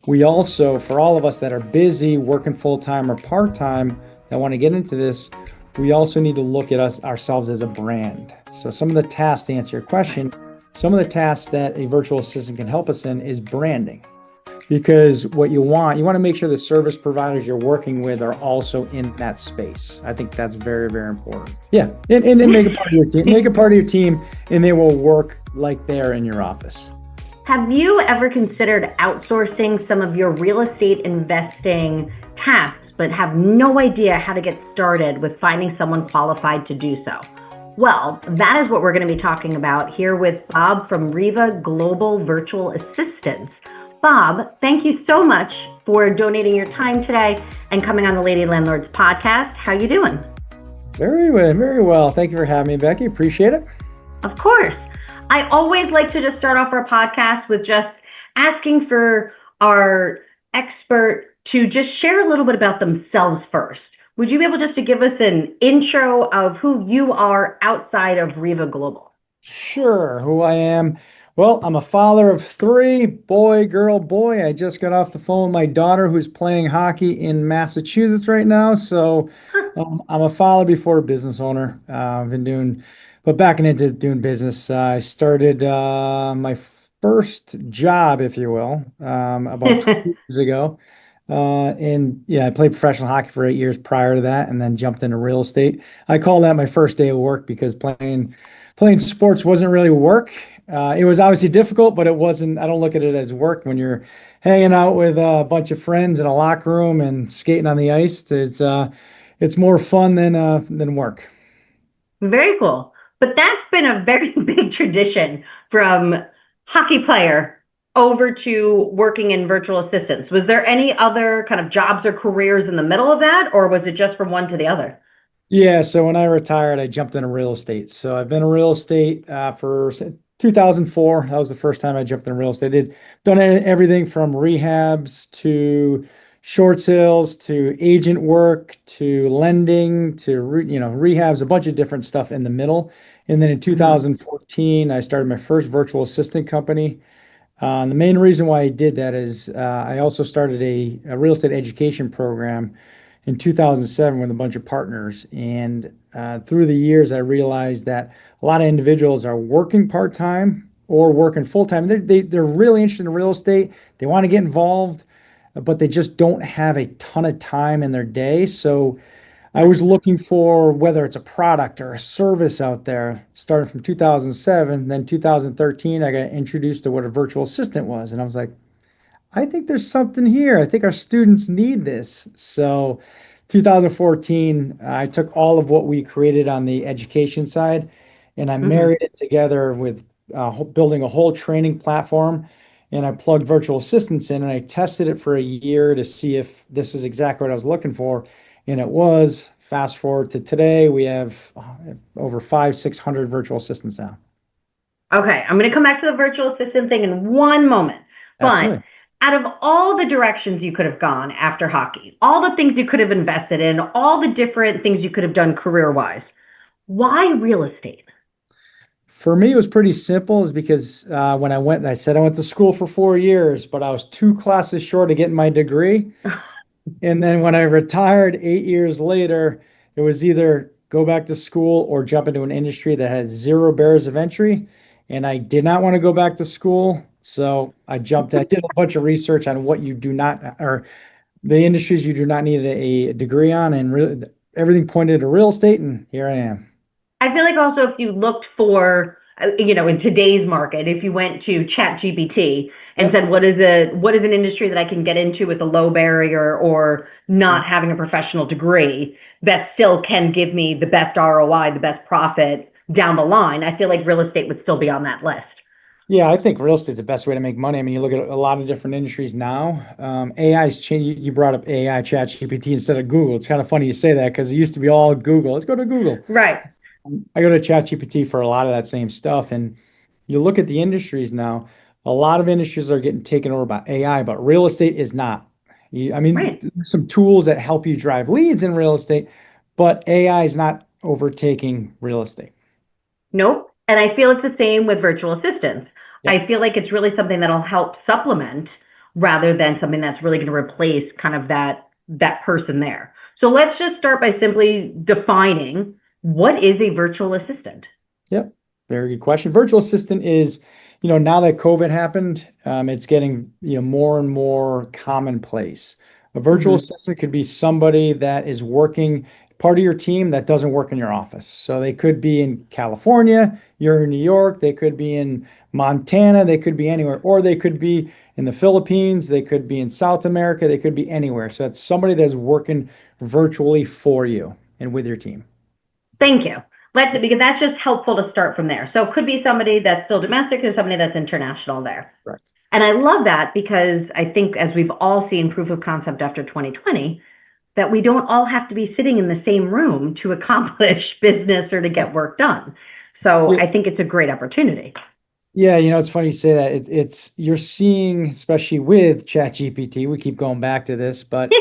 we also, for all of us that are busy working full-time or part-time that want to get into this, we also need to look at ourselves as a brand. So some of the tasks, to answer your question, some of the tasks that a virtual assistant can help us in is branding. Because what you want to make sure the service providers you're working with are also in that space. I think that's very, very important. Yeah, and make a part of your team. Make a part of your team, and they will work like they're in your office. Have you ever considered outsourcing some of your real estate investing tasks, but have no idea how to get started with finding someone qualified to do so? Well, that is what we're going to be talking about here with Bob from REVA Global Virtual Assistance. Bob, thank you so much for donating your time today and coming on the Lady Landlords podcast. How you doing? Very well, very well. Thank you for having me, Becky. Appreciate it. Of course. I always like to just start off our podcast with just asking for our expert to just share a little bit about themselves first. Would you be able just to give us an intro of who you are outside of REVA Global? Sure, who I am. Well, I'm a father of three, boy, girl, boy. I just got off the phone with my daughter who's playing hockey in Massachusetts right now. So I'm a father before a business owner. I've been backing into doing business. I started my first job, if you will, about 2 years ago. And yeah, I played professional hockey for 8 years prior to that, and then jumped into real estate. I call that my first day of work because playing sports wasn't really work. It was obviously difficult, but it wasn't. I don't look at it as work when you're hanging out with a bunch of friends in a locker room and skating on the ice. It's more fun than work. Very cool. But that's been a very big tradition from hockey player over to working in virtual assistance. Was there any other kind of jobs or careers in the middle of that, or was it just from one to the other? Yeah, so when I retired, I jumped into real estate. So I've been in real estate for 2004. That was the first time I jumped into real estate. Done everything from rehabs to short sales to agent work to lending to rehabs, a bunch of different stuff in the middle. And then in 2014, I started my first virtual assistant company. The main reason why I did that is I also started a real estate education program in 2007 with a bunch of partners. And through the years, I realized that a lot of individuals are working part-time or working full-time. They're really interested in real estate. They want to get involved, but they just don't have a ton of time in their day. So I was looking for whether it's a product or a service out there, starting from 2007. Then 2013, I got introduced to what a virtual assistant was. And I was like, I think there's something here. I think our students need this. So 2014, I took all of what we created on the education side and I married it together with building a whole training platform. And I plugged virtual assistants in and I tested it for a year to see if this is exactly what I was looking for. And it was. Fast forward to today, we have over 600 virtual assistants now. Okay, I'm going to come back to the virtual assistant thing in one moment. Absolutely. But out of all the directions you could have gone after hockey, all the things you could have invested in, all the different things you could have done career-wise, why real estate? For me, it was pretty simple. Is because when I said I went to school for 4 years, but I was 2 classes short of getting my degree. And then when I retired 8 years later, it was either go back to school or jump into an industry that had 0 barriers of entry. And I did not want to go back to school. So I did a bunch of research on what you do not, or the industries you do not need a degree on. And really, everything pointed to real estate. And here I am. I feel like also if you looked for, in today's market, if you went to ChatGPT and said, what is an industry that I can get into with a low barrier or not having a professional degree that still can give me the best ROI, the best profit down the line, I feel like real estate would still be on that list. Yeah, I think real estate is the best way to make money. I mean, you look at a lot of different industries now. AI's changed. You brought up AI, ChatGPT instead of Google. It's kind of funny you say that because it used to be all Google. Let's go to Google. Right. I go to ChatGPT for a lot of that same stuff. And you look at the industries now, a lot of industries are getting taken over by AI, but real estate is not. Right. There's some tools that help you drive leads in real estate, but AI is not overtaking real estate. Nope. And I feel it's the same with virtual assistants. Yeah. I feel like it's really something that'll help supplement rather than something that's really going to replace kind of that person there. So let's just start by simply defining what is a virtual assistant. Yep. Very good question. Virtual assistant is, now that COVID happened, it's getting, more and more commonplace. A virtual assistant could be somebody that is working part of your team that doesn't work in your office. So they could be in California, you're in New York, they could be in Montana, they could be anywhere, or they could be in the Philippines, they could be in South America, they could be anywhere. So that's somebody that's working virtually for you and with your team. Thank you. Because that's just helpful to start from there. So it could be somebody that's still domestic and somebody that's international there. Right. And I love that because I think as we've all seen proof of concept after 2020, that we don't all have to be sitting in the same room to accomplish business or to get work done. So I think it's a great opportunity. Yeah, it's funny you say that. You're seeing, especially with ChatGPT, we keep going back to this, but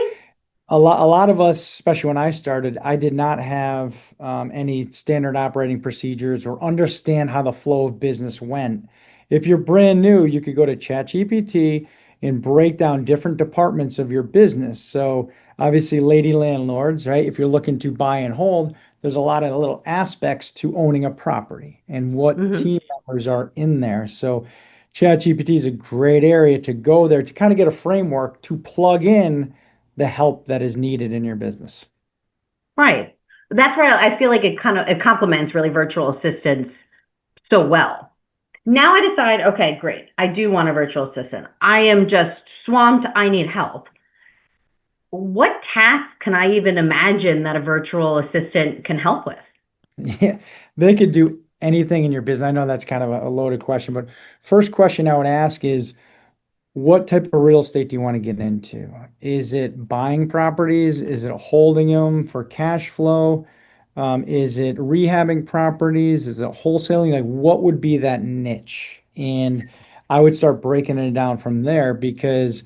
a lot of us, especially when I started, I did not have any standard operating procedures or understand how the flow of business went. If you're brand new, you could go to ChatGPT and break down different departments of your business. So obviously, lady landlords, right? If you're looking to buy and hold, there's a lot of little aspects to owning a property and what team members are in there. So ChatGPT is a great area to go there to kind of get a framework to plug in the help that is needed in your business. Right. That's where I feel like it complements really virtual assistants so well. Now I decide, okay, great. I do want a virtual assistant. I am just swamped. I need help. What tasks can I even imagine that a virtual assistant can help with? Yeah, they could do anything in your business. I know that's kind of a loaded question, but first question I would ask is, what type of real estate do you want to get into? Is it buying properties? Is it holding them for cash flow? Is it rehabbing properties? Is it wholesaling? Like, what would be that niche? And I would start breaking it down from there because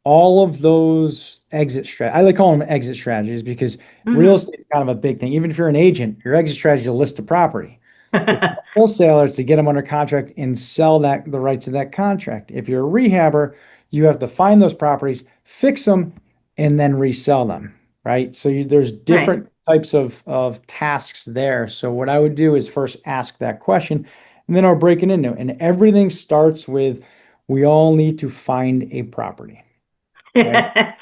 all of those I like calling them exit strategies because real estate is kind of a big thing. Even if you're an agent, your exit strategy is to list a property. Wholesalers to get them under contract and sell the rights of that contract. If you're a rehabber, you have to find those properties, fix them, and then resell them, right? So there's different types of tasks there. So what I would do is first ask that question, and then I'll break it into it. And everything starts with, we all need to find a property. Right?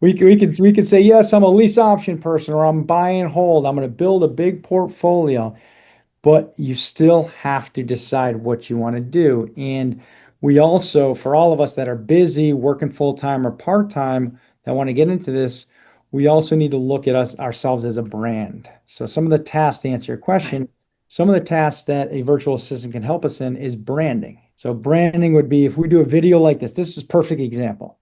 we could say, yes, I'm a lease option person, or I'm buy and hold. I'm going to build a big portfolio, but you still have to decide what you want to do. And we also, for all of us that are busy working full-time or part-time that want to get into this, we also need to look at ourselves as a brand. So some of the tasks, to answer your question, some of the tasks that a virtual assistant can help us in is branding. So branding would be if we do a video like this. This is a perfect example.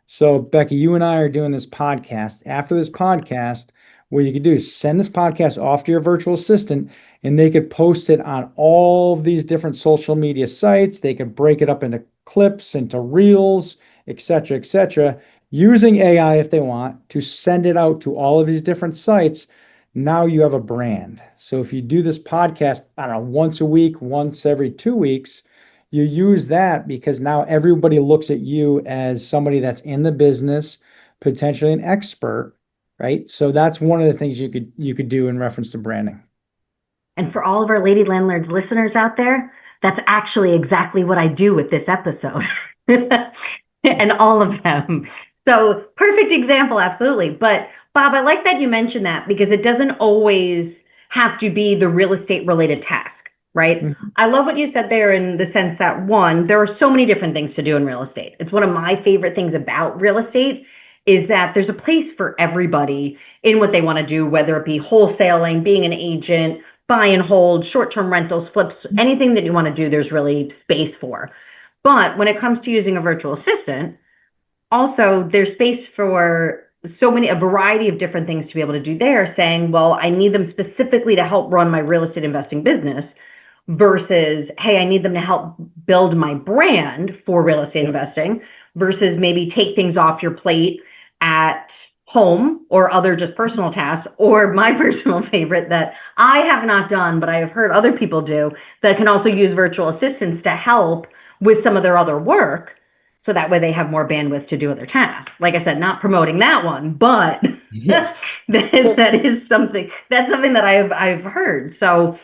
So Becky, you and I are doing this podcast. After this podcast, what you could do is send this podcast off to your virtual assistant, and they could post it on all of these different social media sites. They could break it up into clips, into reels, et cetera, using AI if they want to send it out to all of these different sites. Now you have a brand. So if you do this podcast, I don't know, once a week, once every 2 weeks, you use that because now everybody looks at you as somebody that's in the business, potentially an expert, right? So that's one of the things you could do in reference to branding. And for all of our Lady Landlords listeners out there, that's actually exactly what I do with this episode and all of them. So perfect example, absolutely. But Bob, I like that you mentioned that because it doesn't always have to be the real estate related task, right? I love what you said there in the sense that, one, there are so many different things to do in real estate. It's one of my favorite things about real estate is that there's a place for everybody in what they want to do, whether it be wholesaling, being an agent, buy and hold, short-term rentals, flips, anything that you want to do, there's really space for. But when it comes to using a virtual assistant, also there's space for a variety of different things to be able to do there, saying, well, I need them specifically to help run my real estate investing business versus, hey, I need them to help build my brand for real estate investing versus maybe take things off your plate at home or other just personal tasks, or my personal favorite that I have not done, but I have heard other people do that can also use virtual assistants to help with some of their other work, so that way they have more bandwidth to do other tasks. Like I said, not promoting that one, but Yeah. that is something that I've heard. So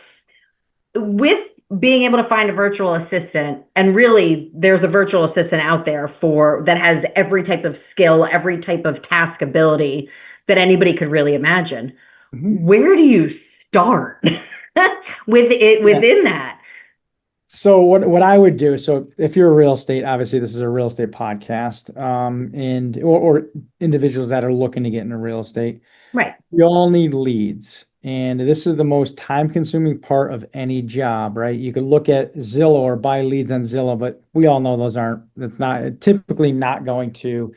with being able to find a virtual assistant, and really there's a virtual assistant out there for that has every type of skill, every type of task ability that anybody could really imagine. Mhm. Where do you start within that? So what I would do, so if you're a real estate, obviously this is a real estate podcast, and or individuals that are looking to get into real estate, Right. you all need leads. And this is the most time-consuming part of any job, right? You could look at Zillow or buy leads on Zillow, but we all know that's not typically not going to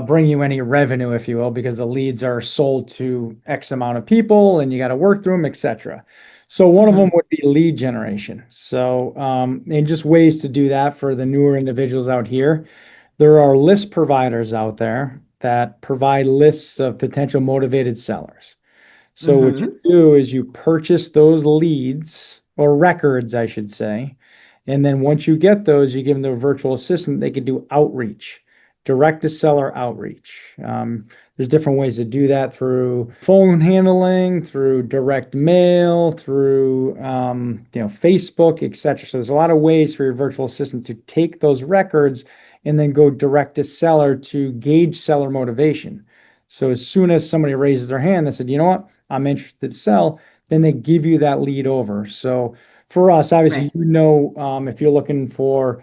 bring you any revenue, if you will, because the leads are sold to X amount of people and you got to work through them, etc. So one of them would be lead generation. So, and just ways to do that for the newer individuals out here. There are list providers out there that provide lists of potential motivated sellers. So what you Mm-hmm. do is you purchase those leads or records, I should say. And then once you get those, you give them to a virtual assistant. They can do outreach, direct to seller outreach. There's different ways to do that through phone handling, through direct mail, through Facebook, etc. So there's a lot of ways for your virtual assistant to take those records and then go direct to seller to gauge seller motivation. So as soon as somebody raises their hand, they said, you know what, I'm interested to sell, then they give you that lead over. So for us, obviously, Right. if you're looking for,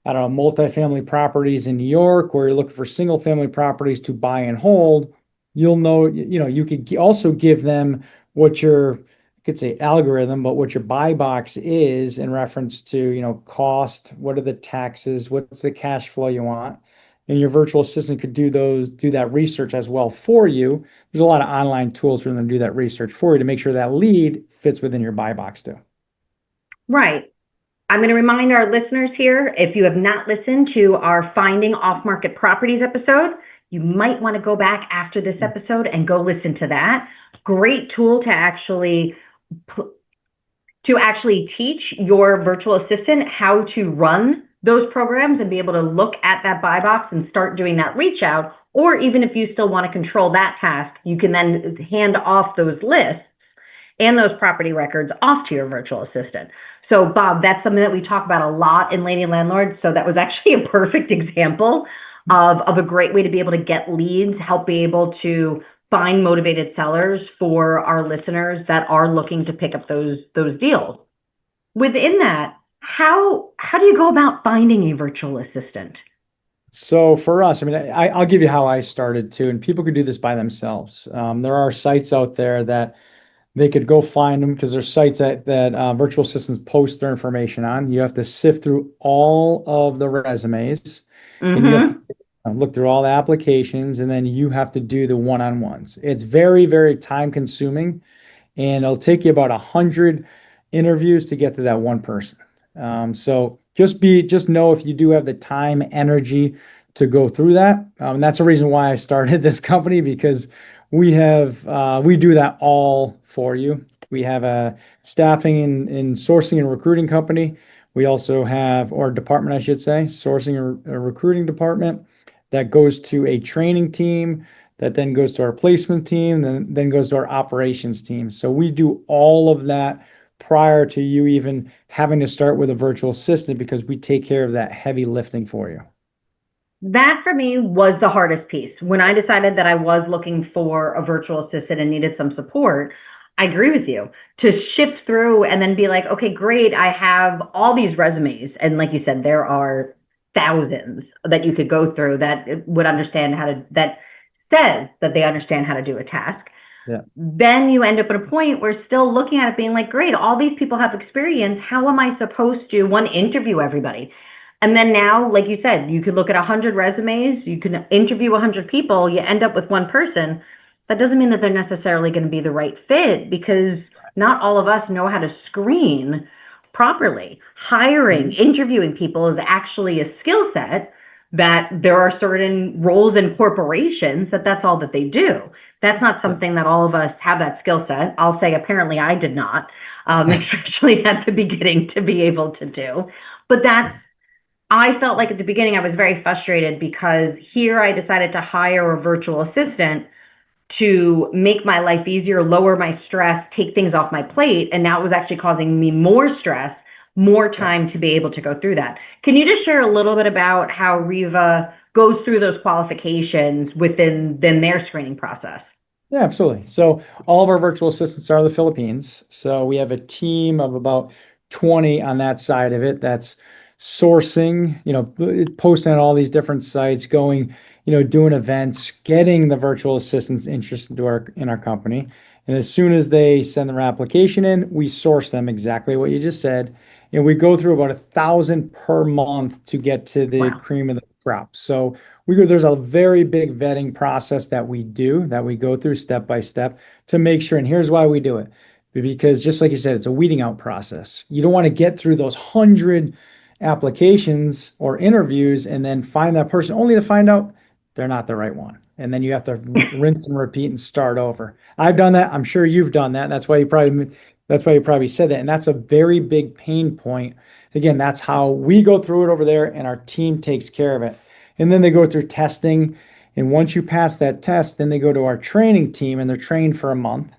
I don't know, multifamily properties in New York, or you're looking for single family properties to buy and hold, you'll know, you could also give them what your, you could say algorithm, but what your buy box is in reference to, cost, what are the taxes, what's the cash flow you want. And your virtual assistant could do that research as well for you. There's a lot of online tools for them to do that research for you to make sure that lead fits within your buy box too. Right. I'm going to remind our listeners here, if you have not listened to our Finding Off-Market Properties episode, you might want to go back after this episode and go listen to that. Great tool to actually teach your virtual assistant how to run those programs and be able to look at that buy box and start doing that reach out. Or even if you still want to control that task, you can then hand off those lists and those property records off to your virtual assistant. So Bob, that's something that we talk about a lot in Lady Landlords. So that was actually a perfect example of a great way to be able to get leads, help be able to find motivated sellers for our listeners that are looking to pick up those deals. Within that, how do you go about finding a virtual assistant? So for us, I mean, I'll give you how I started too, and people could do this by themselves. There are sites out there that they could go find them because there's sites that virtual assistants post their information on. You have to sift through all of the resumes, and you have to Mm-hmm. look through all the applications, and then you have to do the one-on-ones. It's very, very time consuming, and it'll take you about 100 interviews to get to that one person. So just know if you do have the time, energy to go through that. That's the reason why I started this company, because we do that all for you. We have a staffing and sourcing and recruiting company. We also have, or department, I should say, sourcing or a recruiting department that goes to a training team that then goes to our placement team, then goes to our operations team. So we do all of that prior to you even having to start with a virtual assistant, because we take care of that heavy lifting for you. That for me was the hardest piece. When I decided that I was looking for a virtual assistant and needed some support, I agree with you. To shift through and then be like, okay, great, I have all these resumes. And like you said, there are thousands that you could go through that would understand that says that they understand how to do a task. Yeah. Then you end up at a point where still looking at it being like, great, all these people have experience. How am I supposed to, one, interview everybody? And then now, like you said, you could look at 100 resumes, you can interview 100 people, you end up with one person. That doesn't mean that they're necessarily going to be the right fit, because not all of us know how to screen properly. Hiring, interviewing people is actually a skill set that there are certain roles in corporations that's all that they do. That's not something that all of us have that skill set. I'll say apparently I did not, especially at the beginning, to be able to do. But I felt like at the beginning I was very frustrated because here I decided to hire a virtual assistant to make my life easier, lower my stress, take things off my plate. And now it was actually causing me more stress, more time to be able to go through that. Can you just share a little bit about how REVA goes through those qualifications within their screening process? Yeah, absolutely. So all of our virtual assistants are the Philippines. So we have a team of about 20 on that side of it. That's sourcing, posting on all these different sites, going, doing events, getting the virtual assistants interested in our company. And as soon as they send their application in, we source them exactly what you just said. And we go through about 1,000 per month to get to the Wow. cream of the crop. So there's a very big vetting process that we go through step by step to make sure. And here's why we do it. Because just like you said, it's a weeding out process. You don't want to get through those 100 applications or interviews and then find that person only to find out they're not the right one. And then you have to rinse and repeat and start over. I've done that. I'm sure you've done that. That's why you probably said that. And that's a very big pain point. Again, that's how we go through it over there and our team takes care of it. And then they go through testing. And once you pass that test, then they go to our training team and they're trained for a month.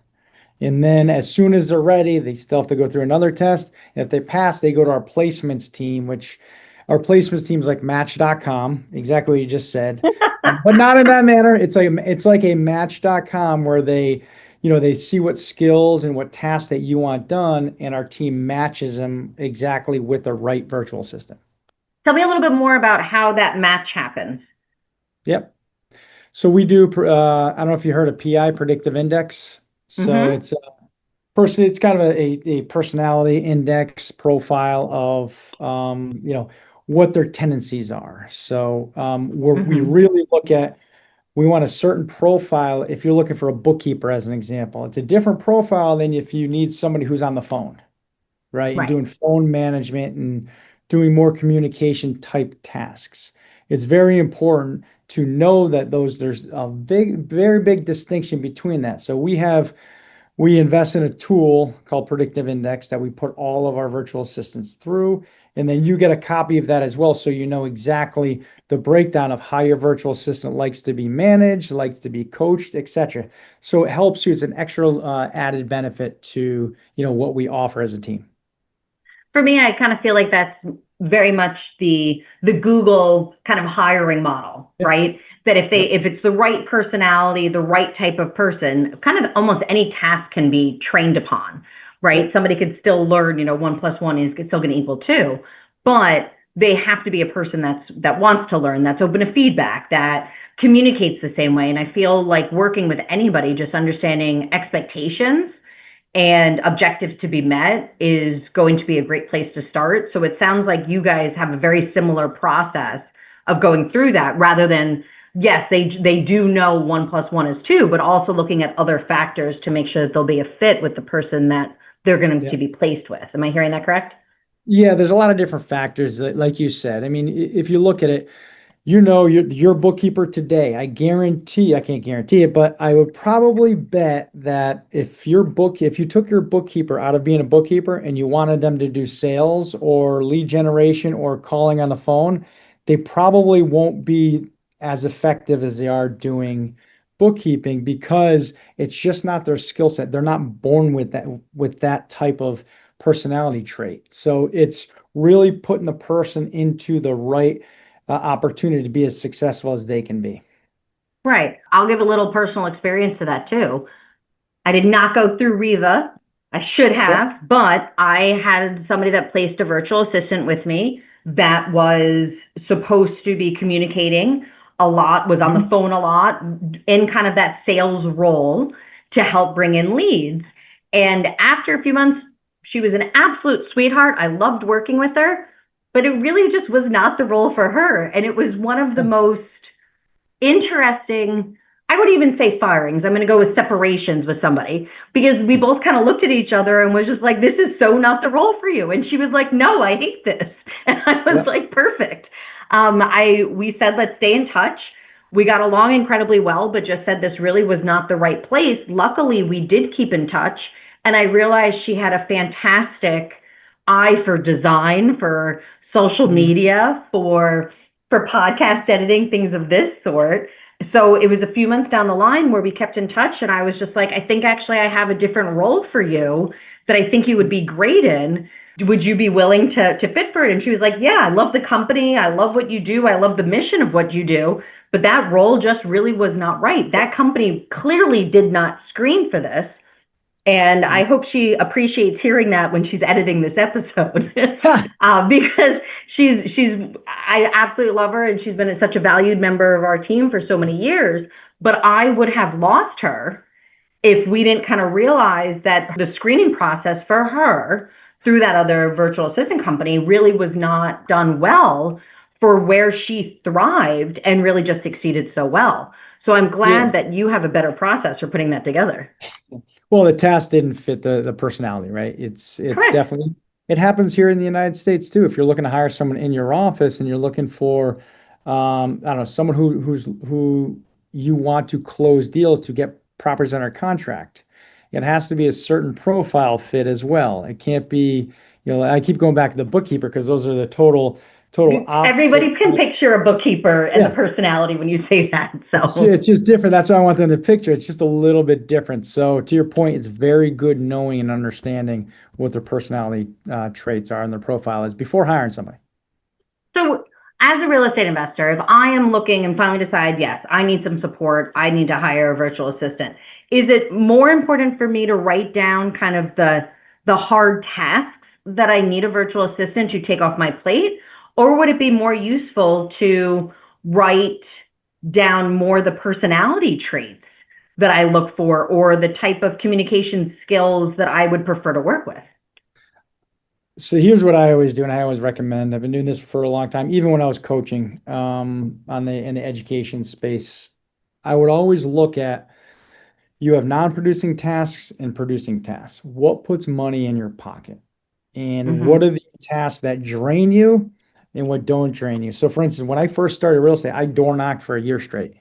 And then as soon as they're ready, they still have to go through another test. And if they pass, they go to our placements team, which our placements team is like Match.com, exactly what you just said, but not in that manner. It's like a Match.com where they see what skills and what tasks that you want done, and our team matches them exactly with the right virtual assistant. Tell me a little bit more about how that match happens. Yep. So we do. I don't know if you heard of PI, predictive index. So Mm-hmm. it's kind of a personality index profile of what their tendencies are. So we Mm-hmm. really look at, we want a certain profile. If you're looking for a bookkeeper as an example, it's a different profile than if you need somebody who's on the phone, right? And Right. doing phone management and doing more communication type tasks. It's very important to know that there's a very big distinction between that. So we invest in a tool called Predictive Index that we put all of our virtual assistants through. And then you get a copy of that as well. So you know exactly the breakdown of how your virtual assistant likes to be managed, likes to be coached, etc. So it helps you. It's an extra added benefit to, what we offer as a team. For me, I kind of feel like that's very much the Google kind of hiring model, Yep. right? That Yep. if it's the right personality, the right type of person, kind of almost any task can be trained upon, right? Yep. Somebody could still learn, one plus one is still going to equal two, but they have to be a person that wants to learn, that's open to feedback, that communicates the same way. And I feel like working with anybody, just understanding expectations and objectives to be met is going to be a great place to start. So it sounds like you guys have a very similar process of going through that rather than, yes, they do know one plus one is two, but also looking at other factors to make sure that they'll be a fit with the person that they're going to Yep. be placed with. Am I hearing that correct? Yeah, there's a lot of different factors, like you said. I mean, if you look at it, your bookkeeper today. I can't guarantee it, but I would probably bet that if you took your bookkeeper out of being a bookkeeper and you wanted them to do sales or lead generation or calling on the phone, they probably won't be as effective as they are doing bookkeeping because it's just not their skill set. They're not born with that type of personality trait. So it's really putting the person into the right opportunity to be as successful as they can be. Right. I'll give a little personal experience to that too. I did not go through REVA. I should Yep. have, but I had somebody that placed a virtual assistant with me that was supposed to be communicating a lot, was on the Mhm. phone a lot, in kind of that sales role to help bring in leads. And after a few months, she was an absolute sweetheart. I loved working with her, but it really just was not the role for her. And it was one of the most interesting, I would even say firings. I'm going to go with separations with somebody because we both kind of looked at each other and was just like, this is so not the role for you. And she was like, no, I hate this. And I was Yep. like, perfect. We said, let's stay in touch. We got along incredibly well, but just said this really was not the right place. Luckily, we did keep in touch. And I realized she had a fantastic eye for design, for social Mhm. media, for podcast editing, things of this sort. So it was a few months down the line where we kept in touch, and I was just like, I think actually I have a different role for you that I think you would be great in. Would you be willing to fit for it? And she was like, yeah, I love the company. I love what you do. I love the mission of what you do. But that role just really was not right. That company clearly did not screen for this. And I hope she appreciates hearing that when she's editing this episode, because I absolutely love her, and she's been such a valued member of our team for so many years. But I would have lost her if we didn't kind of realize that the screening process for her through that other virtual assistant company really was not done well for where she thrived and really just succeeded so well. So I'm Yeah. glad that you have a better process for putting that together. Well, the task didn't fit the personality, right? It's Correct. definitely it happens here in the United States too. If you're looking to hire someone in your office and you're looking for, I don't know, someone who you want to close deals to get properties under contract, it has to be a certain profile fit as well. It can't be, I keep going back to the bookkeeper because those are the total opposite. Everybody can picture a bookkeeper and the Yeah. personality when you say that. So It's just different. That's why I want them to picture. It's just a little bit different. So to your point, it's very good knowing and understanding what their personality traits are and their profile is before hiring somebody. So, as a real estate investor, if I am looking and finally decide, yes, I need some support, I need to hire a virtual assistant, is it more important for me to write down kind of the hard tasks that I need a virtual assistant to take off my plate, or would it be more useful to write down more the personality traits that I look for, or the type of communication skills that I would prefer to work with? So here's what I always do, and I always recommend. I've been doing this for a long time, even when I was coaching on in the education space. I would always look at you have non-producing tasks and producing tasks. What puts money in your pocket? And what Mm-hmm. are the tasks that drain you and what don't drain you? So, for instance, when I first started real estate, I door knocked for a year straight,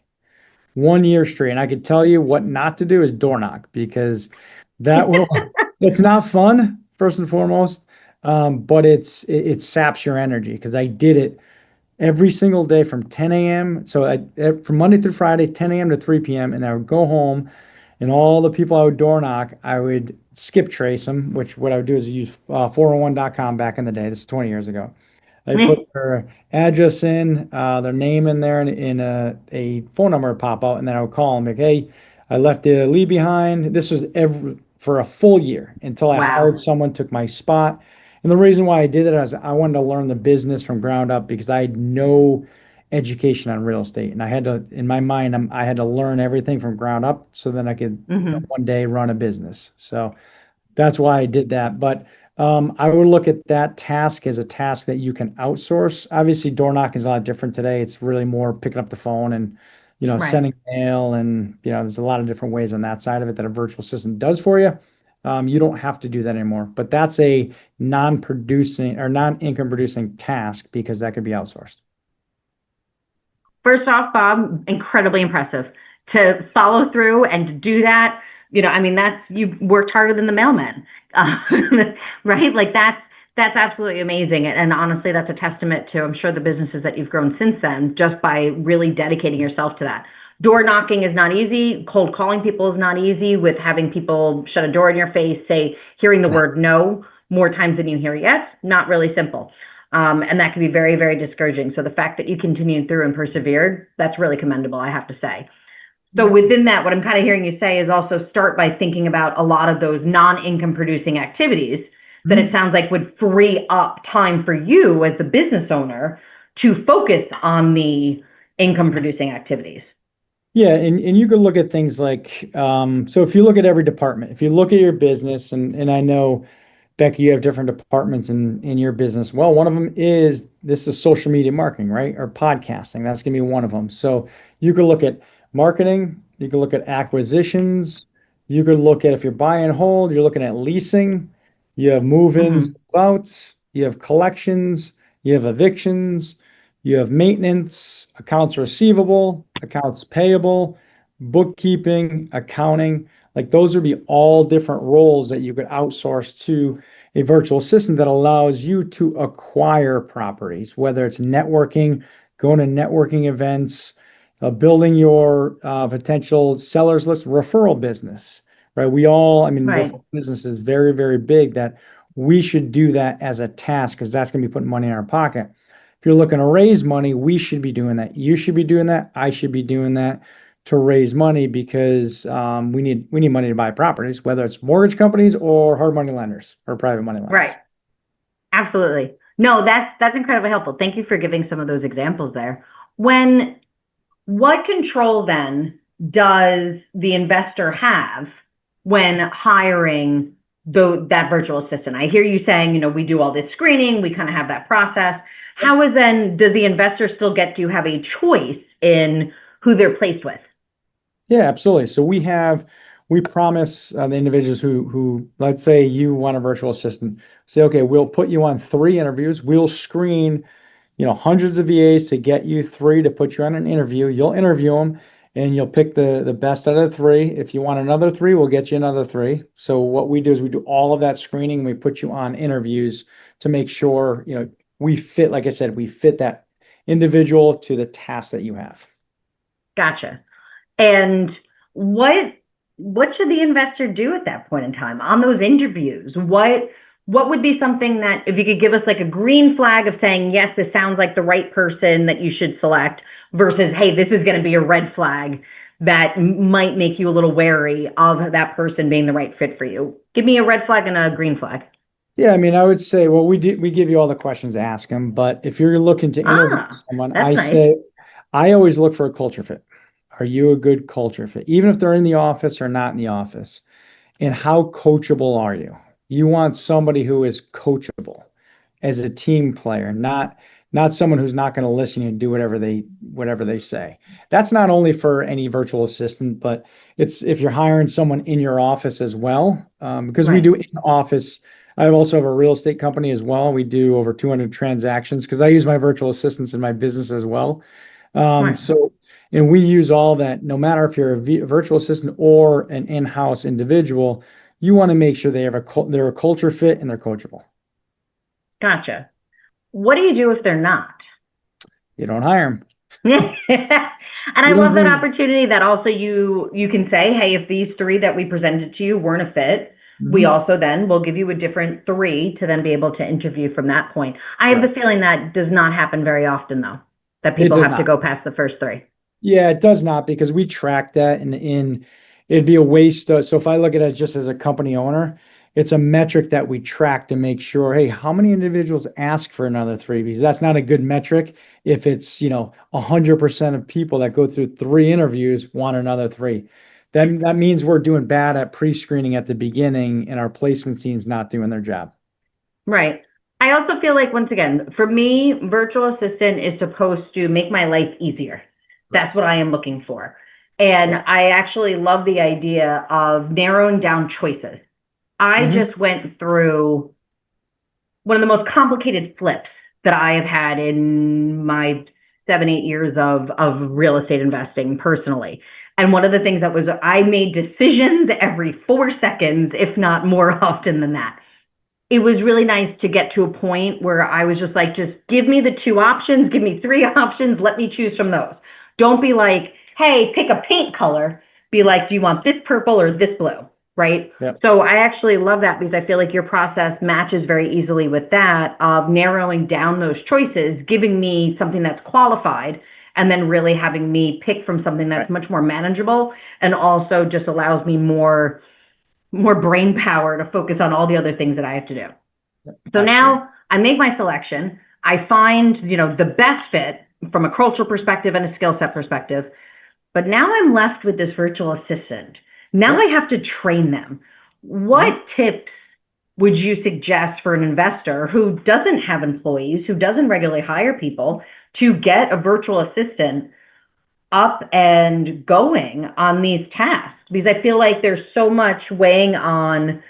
1 year straight. And I could tell you what not to do is door knock because that will, it's not fun, first and foremost, but it saps your energy because I did it every single day from 10 a.m. So from Monday through Friday, 10 a.m. to 3 p.m. And I would go home and all the people I would door knock, I would skip trace them, which what I would do is use 401.com back in the day. This is 20 years ago. I put their address in, their name in there, and in a phone number would pop out, and then I would call them like, "Hey, I left a lead behind." This was every for a full year until I hired Wow. someone, took my spot. And the reason why I did it is I wanted to learn the business from ground up because I had no education on real estate, and I had to, in my mind, I had to learn everything from ground up so then I could Mm-hmm. one day run a business. So that's why I did that. But I would look at that task as a task that you can outsource. Obviously, door knocking is a lot different today. It's really more picking up the phone and, Right. sending mail and, there's a lot of different ways on that side of it that a virtual assistant does for you. You don't have to do that anymore. But that's a non-producing or non-income producing task because that could be outsourced. First off, Bob, incredibly impressive to follow through and to do that. I mean, you worked harder than the mailman, uh, right? Like that's absolutely amazing. And honestly, that's a testament to, I'm sure, the businesses that you've grown since then, just by really dedicating yourself to that. Door knocking is not easy. Cold calling people is not easy, with having people shut a door in your face, hearing the word no more times than you hear yes, not really simple. And that can be very, very discouraging. So the fact that you continued through and persevered, that's really commendable, I have to say. So within that, what I'm kind of hearing you say is also start by thinking about a lot of those non-income producing activities that it Mhm. sounds like would free up time for you as the business owner to focus on the income producing activities. Yeah, and you could look at things like, so if you look at every department, if you look at your business, and I know, Becky, you have different departments in your business. Well, one of them is this is social media marketing, right? Or podcasting. That's gonna be one of them. So you could look at marketing, you could look at acquisitions, you could look at if you're buy and hold, you're looking at leasing, you have move-ins, Mm-hmm. move-outs, you have collections, you have evictions, you have maintenance, accounts receivable, accounts payable, bookkeeping, accounting. Like those would be all different roles that you could outsource to a virtual assistant that allows you to acquire properties, whether it's networking, going to networking events, building your potential sellers list, referral business, right? I mean, Right. referral business is very, very big that we should do that as a task because that's going to be putting money in our pocket. If you're looking to raise money, we should be doing that. You should be doing that. I should be doing that to raise money because we need money to buy properties, whether it's mortgage companies or hard money lenders or private money lenders. Right. Absolutely. No, that's incredibly helpful. Thank you for giving some of those examples there. What control then does the investor have when hiring that virtual assistant? I hear you saying, we do all this screening, we kind of have that process. Does the investor still get to have a choice in who they're placed with? Yeah, absolutely. So we promise the individuals who, let's say you want a virtual assistant, say, okay, we'll put you on 3 interviews. We'll screen, hundreds of VAs to get you 3 to put you on an interview. You'll interview them and you'll pick the best out of the 3. If you want another 3, we'll get you another 3. So what we do is we do all of that screening and we put you on interviews to make sure, we fit, like I said, we fit that individual to the task that you have. Gotcha. And what should the investor do at that point in time on those interviews? What would be something that, if you could give us like a green flag of saying, yes, this sounds like the right person that you should select, versus, hey, this is going to be a red flag that might make you a little wary of that person being the right fit for you? Give me a red flag and a green flag. Yeah, I mean, I would say, well, we give you all the questions to ask them, but if you're looking to interview someone, that's nice. say, I always look for a culture fit. Are you a good culture fit? Even if they're in the office or not in the office. And how coachable are you? You want somebody who is coachable as a team player, not someone who's not going to listen and do whatever they say. That's not only for any virtual assistant, but it's if you're hiring someone in your office as well, because we do in office. I also have a real estate company as well. We do over 200 transactions because I use my virtual assistants in my business as well. And we use all that, no matter if you're a virtual assistant or an in-house individual, you want to make sure they're a culture fit and they're coachable. Gotcha. What do you do if they're not? You don't hire them. And I love that opportunity that also you can say, hey, if these 3 that we presented to you weren't a fit, we also then will give you a different 3 to then be able to interview from that point. I have the feeling that does not happen very often, though, that people have to go past the first 3. Yeah, it does not, because we track that and it'd be a waste. So if I look at it just as a company owner, it's a metric that we track to make sure, hey, how many individuals ask for another 3? Because that's not a good metric if it's, 100% of people that go through 3 interviews want another 3. That means we're doing bad at pre-screening at the beginning and our placement team's not doing their job. Right. I also feel like, once again, for me, virtual assistant is supposed to make my life easier. That's what I am looking for. And I actually love the idea of narrowing down choices. I just went through one of the most complicated flips that I have had in my 7-8 years of real estate investing personally. And one of the things that was, I made decisions every 4 seconds, if not more often than that. It was really nice to get to a point where I was just like, just give me the 2 options, give me 3 options, let me choose from those. Don't be like, hey, pick a paint color. Be like, do you want this purple or this blue? Right? Yep. So I actually love that, because I feel like your process matches very easily with that of narrowing down those choices, giving me something that's qualified, and then really having me pick from something that's much more manageable, and also just allows me more brain power to focus on all the other things that I have to do. Yep. So now I make my selection. I find, the best fit from a cultural perspective and a skill set perspective. But now I'm left with this virtual assistant. Now I have to train them. What tips would you suggest for an investor who doesn't have employees, who doesn't regularly hire people, to get a virtual assistant up and going on these tasks? Because I feel like there's so much weighing on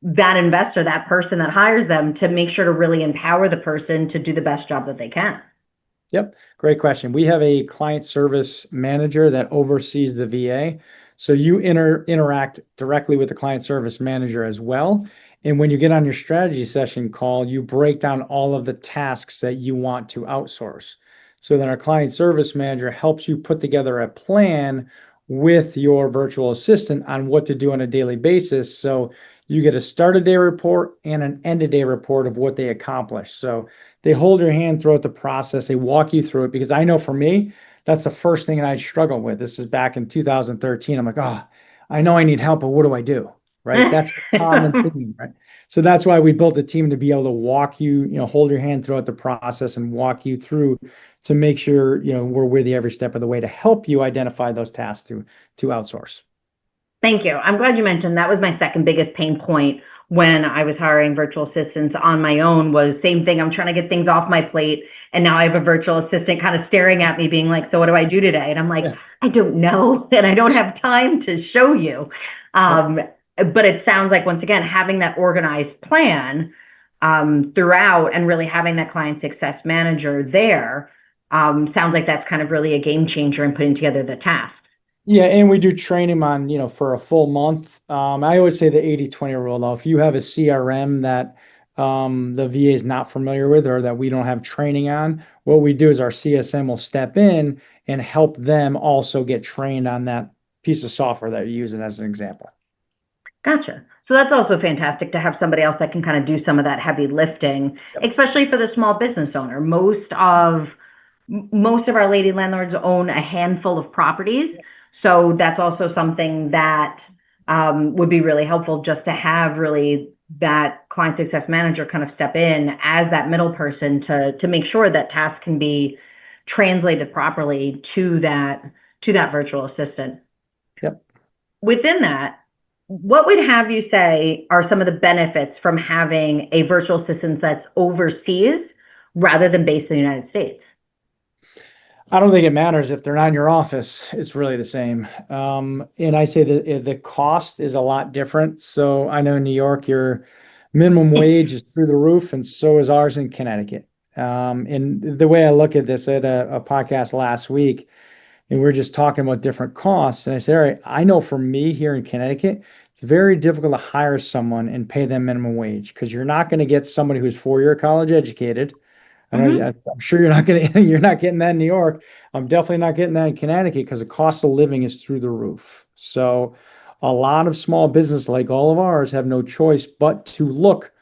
that investor, that person that hires them, to make sure to really empower the person to do the best job that they can. Yep. Great question. We have a client service manager that oversees the VA. So you interact directly with the client service manager as well. And when you get on your strategy session call, you break down all of the tasks that you want to outsource. So then our client service manager helps you put together a plan with your virtual assistant on what to do on a daily basis. So you get a start of day report and an end of day report of what they accomplished. So they hold your hand throughout the process. They walk you through it, because I know for me, that's the first thing I struggled with. This is back in 2013. I'm like, oh, I know I need help, but what do I do? Right? That's a common thing, right? So that's why we built a team to be able to walk you, hold your hand throughout the process and walk you through to make sure, we're with you every step of the way to help you identify those tasks to outsource. Thank you. I'm glad you mentioned that was my second biggest pain point when I was hiring virtual assistants on my own. Was same thing. I'm trying to get things off my plate, and now I have a virtual assistant kind of staring at me being like, so what do I do today? And I'm like, Yeah. I don't know, and I don't have time to show you. But it sounds like, once again, having that organized plan throughout, and really having that client success manager there, sounds like that's kind of really a game changer in putting together the tasks. Yeah, and we do train them on, for a full month. I always say the 80-20 rule, though. If you have a CRM that the VA is not familiar with, or that we don't have training on, what we do is our CSM will step in and help them also get trained on that piece of software that you're using, as an example. Gotcha. So that's also fantastic to have somebody else that can kind of do some of that heavy lifting, especially for the small business owner. Most of our lady landlords own a handful of properties. So that's also something that would be really helpful, just to have really that client success manager kind of step in as that middle person to make sure that tasks can be translated properly to that virtual assistant. Yep. Within that, what would have you say are some of the benefits from having a virtual assistant that's overseas rather than based in the United States? I don't think it matters if they're not in your office. It's really the same. And I say that the cost is a lot different. So I know in New York, your minimum wage is through the roof, and so is ours in Connecticut. And the way I look at this, I had a podcast last week, and we are just talking about different costs. And I said, all right, I know for me here in Connecticut, it's very difficult to hire someone and pay them minimum wage, because you're not going to get somebody who's 4-year college educated. I'm sure you're not getting that in New York. I'm definitely not getting that in Connecticut, because the cost of living is through the roof. So a lot of small business, like all of ours, have no choice but to look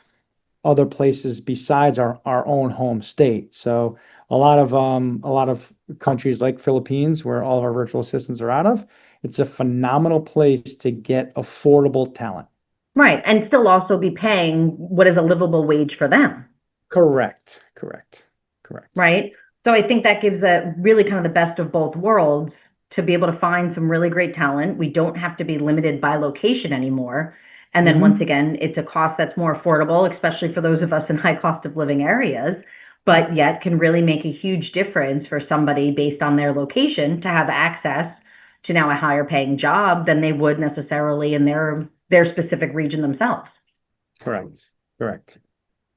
other places besides our own home state. So a lot of countries like Philippines, where all of our virtual assistants are out of, it's a phenomenal place to get affordable talent. Right. And still also be paying what is a livable wage for them. Correct. Right. So I think that gives a really kind of the best of both worlds, to be able to find some really great talent. We don't have to be limited by location anymore. And then once again, it's a cost that's more affordable, especially for those of us in high cost of living areas, but yet can really make a huge difference for somebody based on their location to have access to now a higher paying job than they would necessarily in their specific region themselves. Correct.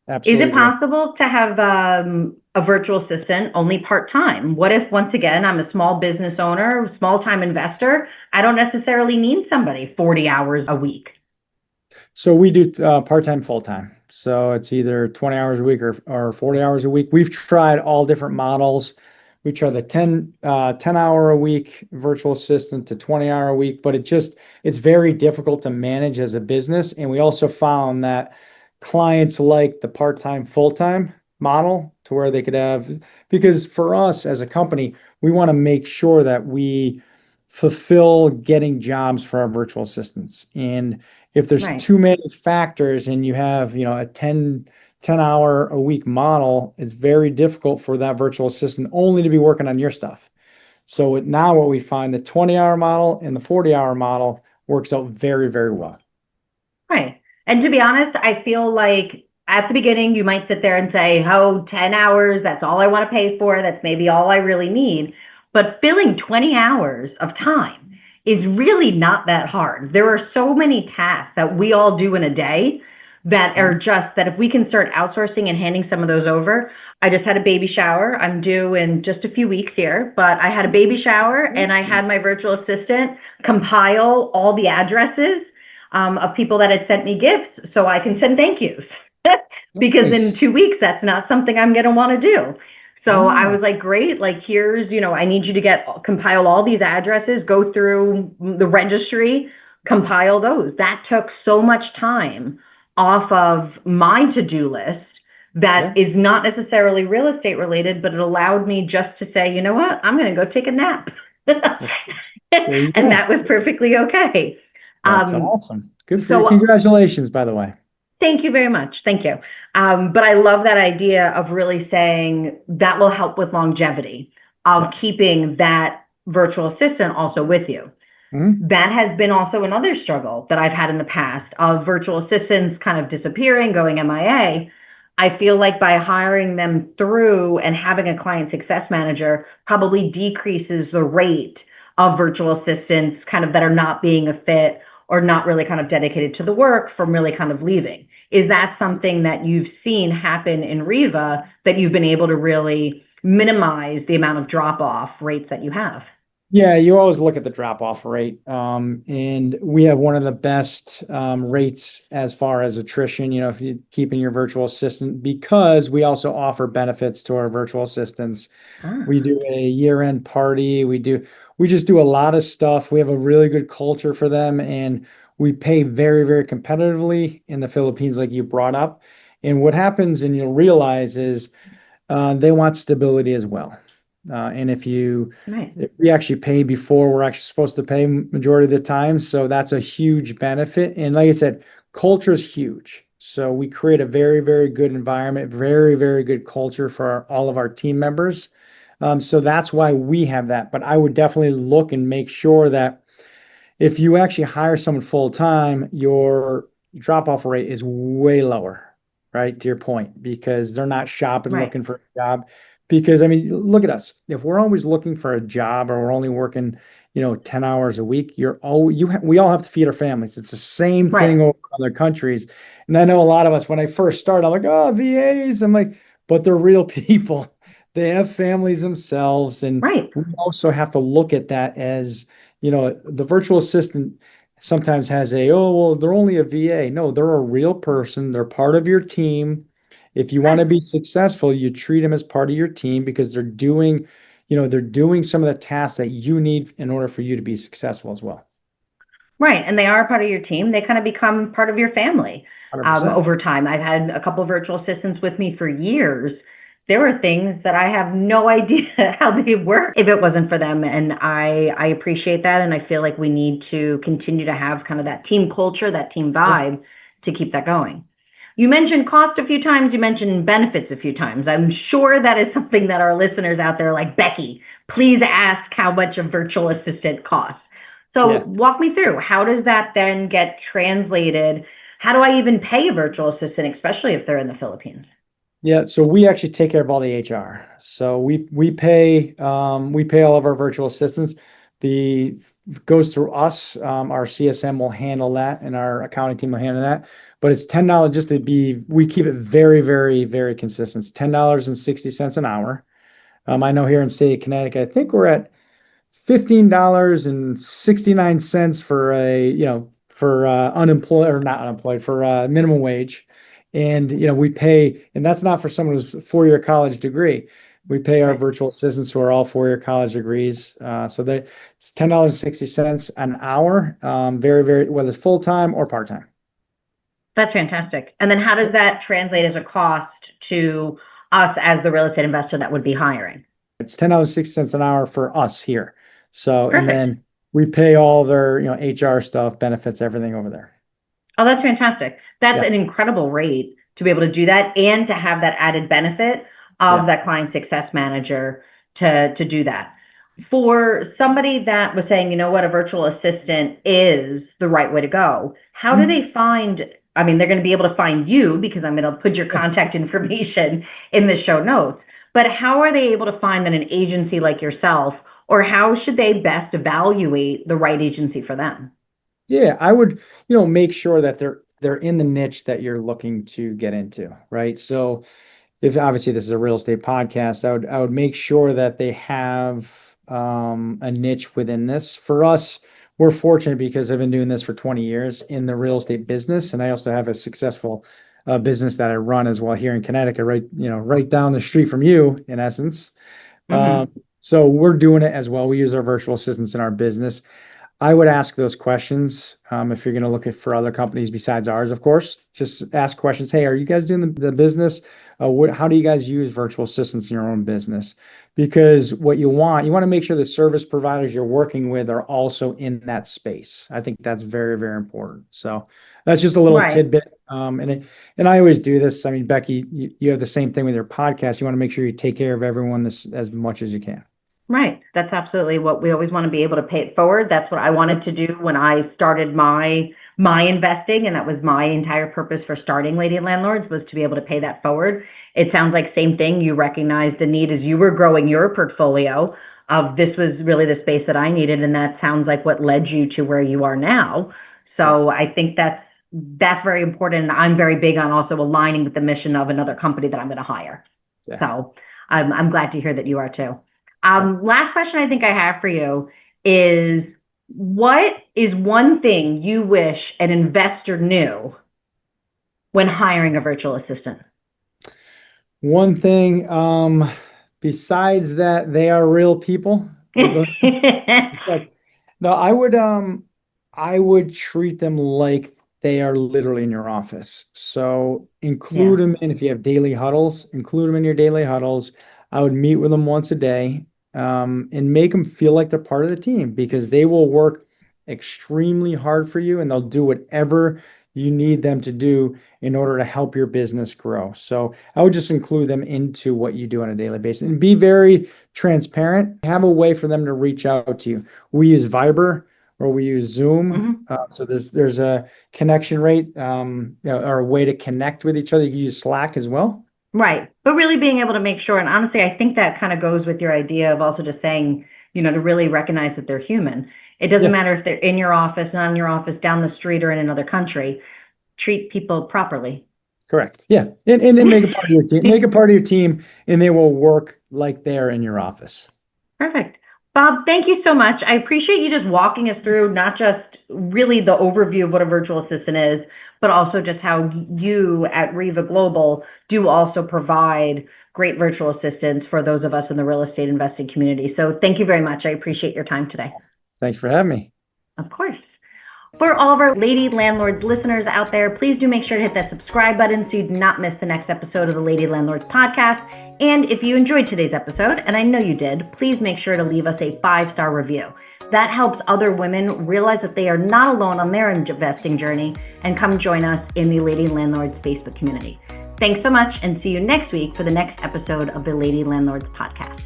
Absolutely. Is it possible to have a virtual assistant only part-time? What if, once again, I'm a small business owner, small-time investor, I don't necessarily need somebody 40 hours a week? So we do part-time, full-time. So it's either 20 hours a week or 40 hours a week. We've tried all different models. We tried the 10 hour a week virtual assistant to 20-hour a week, but it's very difficult to manage as a business. And we also found that clients like the part-time, full-time model, to where they could have, because for us as a company, we want to make sure that we fulfill getting jobs for our virtual assistants. And if there's too many factors and you have, a 10 hour a week model, it's very difficult for that virtual assistant only to be working on your stuff. So now what we find, the 20-hour model and the 40-hour model works out very, very well. Right. And to be honest, I feel like at the beginning, you might sit there and say, oh, 10 hours, that's all I want to pay for. That's maybe all I really need. But filling 20 hours of time is really not that hard. There are so many tasks that we all do in a day that are just that if we can start outsourcing and handing some of those over. I just had a baby shower. I'm due in just a few weeks here, but I had a baby shower and I had my virtual assistant compile all the addresses of people that had sent me gifts so I can send thank yous. Because in Nice. 2 weeks, that's not something I'm going to want to do. So I Oh, was like, great, like here's, I need you to compile all these addresses, go through the registry, compile those. That took so much time off of my to-do list that yeah. is not necessarily real estate related, but it allowed me just to say, you know what, I'm going to go take a nap. That's, there you And go. that was perfectly okay. That's Um, awesome. Good for you. so Congratulations, by the way. Thank you very much. Thank you. But I love that idea of really saying that will help with longevity of Yeah. keeping that virtual assistant also with you. Mhm. That has been also another struggle that I've had in the past of virtual assistants kind of disappearing, going MIA. I feel like by hiring them through and having a client success manager probably decreases the rate of virtual assistants kind of that are not being a fit or not really kind of dedicated to the work from really kind of leaving. Is that something that you've seen happen in REVA that you've been able to really minimize the amount of drop off rates that you have? Yeah, you always look at the drop-off rate. And we have one of the best rates as far as attrition, if you're keeping your virtual assistant, because we also offer benefits to our virtual assistants. We Ah, do a year-end party. We just do a lot of stuff. We have a really good culture for them, and we pay very, very competitively in the Philippines, like you brought up. And what happens, and you'll realize, is they want stability as well. And nice. if we actually pay before we're actually supposed to pay majority of the time, so that's a huge benefit. And like I said, culture is huge. So we create a very, very good environment, very, very good culture for all of our team members. So that's why we have that. But I would definitely look and make sure that if you actually hire someone full time, your drop off rate is way lower, right? To your point, because they're not shopping Right. looking for a job. Because I mean, look at us. If we're always looking for a job or we're only working, 10 hours a week, we all have to feed our families. It's the same Right. thing over in other countries. And I know a lot of us, when I first started, I'm like, oh, VAs. I'm like, but they're real people. They have families themselves. And Right. we also have to look at that as the virtual assistant sometimes has well, they're only a VA. No, they're a real person. They're part of your team. If you want Right. to be successful, you treat them as part of your team because they're doing some of the tasks that you need in order for you to be successful as well. Right. And they are part of your team. They kind of become part of your family 100%. over time. I've had a couple of virtual assistants with me for years. There were things that I have no idea how they work if it wasn't for them. And I appreciate that. And I feel like we need to continue to have kind of that team culture, that team Yeah. vibe to keep that going. You mentioned cost a few times. You mentioned benefits a few times. I'm sure that is something that our listeners out there are like, Becky, please ask how much a virtual assistant costs. So Yeah. walk me through, how does that then get translated? How do I even pay a virtual assistant, especially if they're in the Philippines? Yeah, so we actually take care of all the HR. So we pay all of our virtual assistants. The goes through us. Our CSM will handle that, and our accounting team will handle that. But it's $10 just to be. We keep it very, very, very consistent. It's $10.60 an hour. I know here in state of Connecticut, I think we're at $15.69 for unemployed or not unemployed for minimum wage. And we pay, and that's not for someone who's a 4-year college degree. We pay our Right. virtual assistants who are all 4-year college degrees. So it's $10.60 an hour. Very, very, whether it's full-time or part-time. That's fantastic. And then how does that translate as a cost to us as the real estate investor that would be hiring? It's $10.60 an hour for us here. So, and Perfect. then we pay all their, HR stuff, benefits, everything over there. Oh, that's fantastic. That's Yeah. an incredible rate to be able to do that and to have that added benefit of Yeah. that client success manager to do that. For somebody that was saying, you know what, a virtual assistant is the right way to go, how do they find? I mean, they're going to be able to find you because I'm going to put your contact information in the show notes. But how are they able to find an agency like yourself, or how should they best evaluate the right agency for them? Yeah, I would, make sure that they're in the niche that you're looking to get into, right? So if obviously this is a real estate podcast, I would make sure that they have a niche within this. For us, we're fortunate because I've been doing this for 20 years in the real estate business, and I also have a successful business that I run as well here in Connecticut, right down the street from you, in essence. Hmm. So we're doing it as well. We use our virtual assistants in our business. I would ask those questions if you're going to look at for other companies besides ours, of course. Just ask questions. Hey, are you guys doing the business? How do you guys use virtual assistants in your own business? Because what you want to make sure the service providers you're working with are also in that space. I think that's very, very important. So that's just a little Right. tidbit. And I always do this. I mean, Becky, you have the same thing with your podcast. You want to make sure you take care of everyone as much as you can. Right. That's absolutely what we always want to be able to pay it forward. That's what I wanted to do when I started my investing, and that was my entire purpose for starting Lady Landlords, was to be able to pay that forward. It sounds like same thing. You recognized the need as you were growing your portfolio of this was really the space that I needed, and that sounds like what led you to where you are now. So I think that's very important. And I'm very big on also aligning with the mission of another company that I'm going to hire. Yeah. So I'm glad to hear that you are too. Last question I think I have for you is, what is one thing you wish an investor knew when hiring a virtual assistant? One thing, besides that, they are real people. Yes. No, I would treat them like they are literally in your office. So include Yeah. them in, if you have daily huddles, include them in your daily huddles. I would meet with them once a day, and make them feel like they're part of the team, because they will work extremely hard for you and they'll do whatever you need them to do in order to help your business grow. So I would just include them into what you do on a daily basis and be very transparent. Have a way for them to reach out to you. We use Viber or we use Zoom. Mhm. So there's a connection rate, or a way to connect with each other. You can use Slack as well. Right. But really being able to make sure, and honestly, I think that kind of goes with your idea of also just saying, to really recognize that they're human. It doesn't Yeah, matter if they're in your office, not in your office, down the street, or in another country. Treat people properly. correct. Yeah. And make a part of your team. Make a part of your team, and they will work like they're in your office. Perfect. Bob, thank you so much. I appreciate you just walking us through not just really the overview of what a virtual assistant is, but also just how you at REVA Global do also provide great virtual assistants for those of us in the real estate investing community. So thank you very much. I appreciate your time today. Thanks for having me. Of course. For all of our Lady Landlords listeners out there, please do make sure to hit that subscribe button so you do not miss the next episode of the Lady Landlords podcast. And if you enjoyed today's episode, and I know you did, please make sure to leave us a 5-star review. That helps other women realize that they are not alone on their investing journey and come join us in the Lady Landlords Facebook community. Thanks so much, and see you next week for the next episode of the Lady Landlords podcast.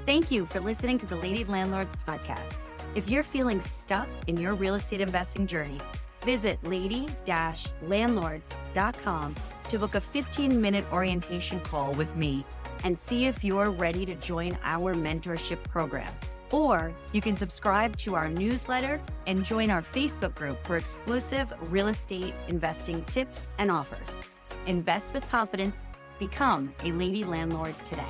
Thank you for listening to the Lady Landlords podcast. If you're feeling stuck in your real estate investing journey, visit lady-landlord.com to book a 15-minute orientation call with me and see if you're ready to join our mentorship program. Or you can subscribe to our newsletter and join our Facebook group for exclusive real estate investing tips and offers. Invest with confidence. Become a Lady Landlord today.